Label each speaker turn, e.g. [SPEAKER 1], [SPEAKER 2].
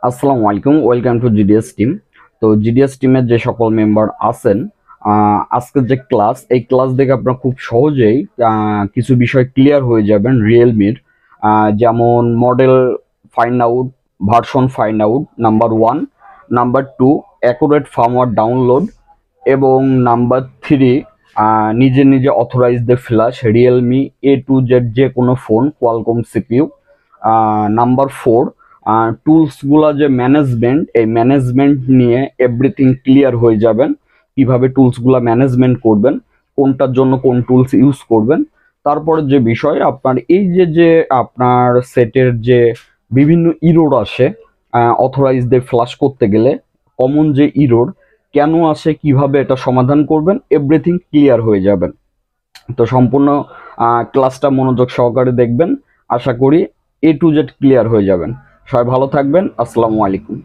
[SPEAKER 1] আসসালামু আলাইকুম, welcome to GDS team. তো জিডিএস টিমের যে সকল মেম্বার আছেন, আজকের যে ক্লাস, এই ক্লাস দেখে আপনারা খুব সহজেই কিছু বিষয় ক্লিয়ার হয়ে যাবেন রিয়েলমির। যেমন model find out, version find out number 1, number 2 accurate firmware download, এবং নাম্বার 3 নিজে নিজে authorize the flash Realme A to Z যে কোনো ফোন কোয়ালকম সিপিইউ। নাম্বার 4 টুলসগুলা যে ম্যানেজমেন্ট, এই ম্যানেজমেন্ট নিয়ে এভরিথিং ক্লিয়ার হয়ে যাবেন। কিভাবে টুলসগুলা ম্যানেজমেন্ট করবেন, কোনটার জন্য কোন টুলস ইউজ করবেন। তারপরে যে বিষয় আপনার এই যে যে আপনার সেটের যে বিভিন্ন ইরোর আসে অথরাইজ দিয়ে ফ্লাশ করতে গেলে, কমন যে ইরোর কেন আসে, কিভাবে এটা সমাধান করবেন, এভরিথিং ক্লিয়ার হয়ে যাবেন। তো সম্পূর্ণ ক্লাসটা মনোযোগ সহকারে দেখবেন, আশা করি A to Z ক্লিয়ার হয়ে যাবেন। সবাই ভালো থাকবেন, আসসালামু আলাইকুম।